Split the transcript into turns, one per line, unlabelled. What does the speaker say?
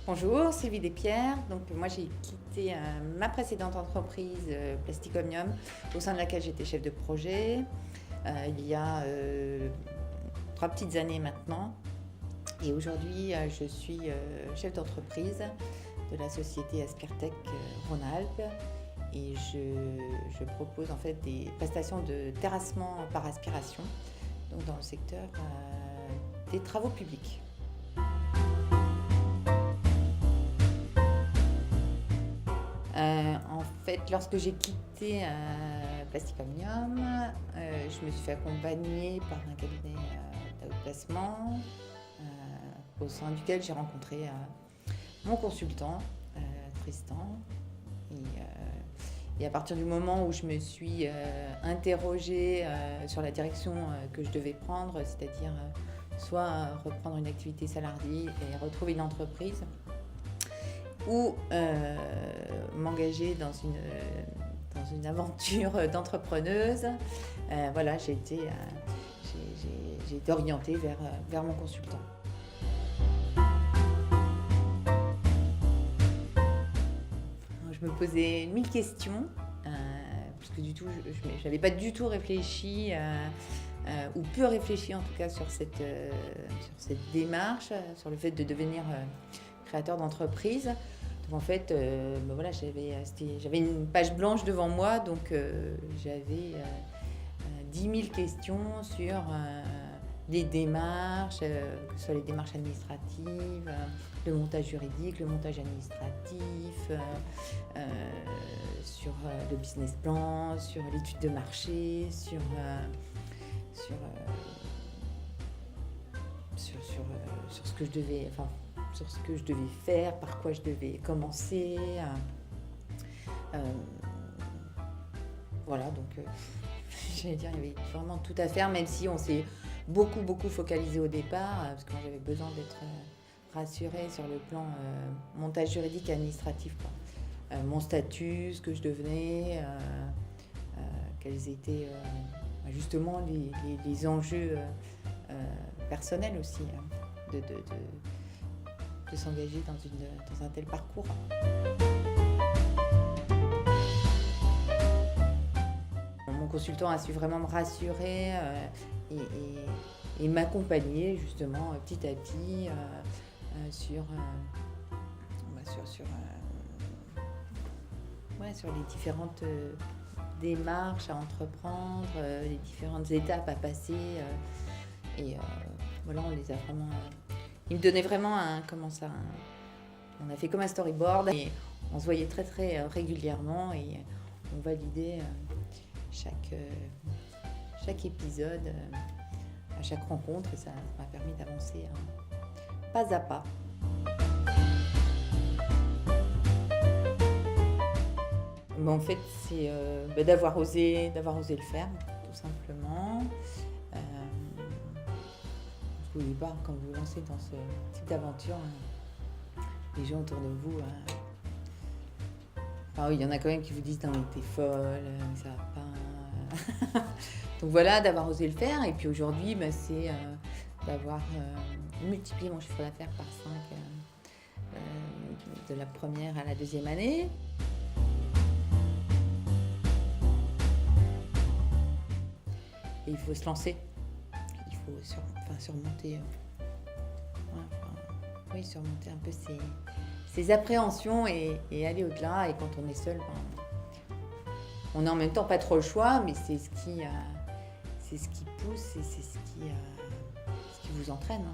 Bonjour, Sylvie Despierres. Donc moi j'ai quitté ma précédente entreprise Plastic Omnium au sein de laquelle j'étais chef de projet il y a 3 petites années maintenant. Et aujourd'hui je suis chef d'entreprise de la société Aspirtech Rhône-Alpes et je propose en fait des prestations de terrassement par aspiration donc dans le secteur des travaux publics. En fait, lorsque j'ai quitté Plastic Omnium, je me suis fait accompagner par un cabinet d'outplacement au sein duquel j'ai rencontré mon consultant, Tristan. Et à partir du moment où je me suis interrogée sur la direction que je devais prendre, c'est-à-dire soit reprendre une activité salariée et retrouver une entreprise, ou m'engager dans une aventure d'entrepreneuse. Voilà, j'ai été orientée vers mon consultant. Je me posais 1000 questions, parce que du tout, je n'avais pas du tout réfléchi, ou peu réfléchi en tout cas sur cette démarche, sur le fait de devenir créateur d'entreprise. Donc en fait, voilà, j'avais une page blanche devant moi, donc j'avais 10 000 questions sur les démarches, que ce soit les démarches administratives, le montage juridique, le montage administratif, sur le business plan, sur l'étude de marché, sur ce que je devais, sur ce que je devais faire, par quoi je devais commencer. Voilà, donc j'allais dire, il y avait vraiment tout à faire, même si on s'est beaucoup focalisé au départ, parce que moi j'avais besoin d'être rassurée sur le plan montage juridique et administratif, quoi. Mon statut, ce que je devenais, quels étaient justement les enjeux personnels aussi, de s'engager dans un tel parcours. Mon consultant a su vraiment me rassurer et m'accompagner justement petit à petit sur les différentes démarches à entreprendre, les différentes étapes à passer. Voilà, on les a vraiment... Il me donnait vraiment on a fait comme un storyboard et on se voyait très régulièrement et on validait chaque épisode à chaque rencontre et ça m'a permis d'avancer pas à pas. Mais en fait, c'est d'avoir osé le faire, tout simplement. Au départ, quand vous vous lancez dans ce type d'aventure, les gens autour de vous, oui, il y en a quand même qui vous disent non mais t'es folle, ça va pas. Donc voilà, d'avoir osé le faire. Et puis aujourd'hui, c'est d'avoir multiplié mon chiffre d'affaires par 5 de la première à la deuxième année. Et il faut se lancer. Il faut surmonter un peu ses appréhensions et aller au-delà. Et quand on est seul, on n'a en même temps pas trop le choix, mais c'est ce qui pousse et c'est ce qui vous entraîne.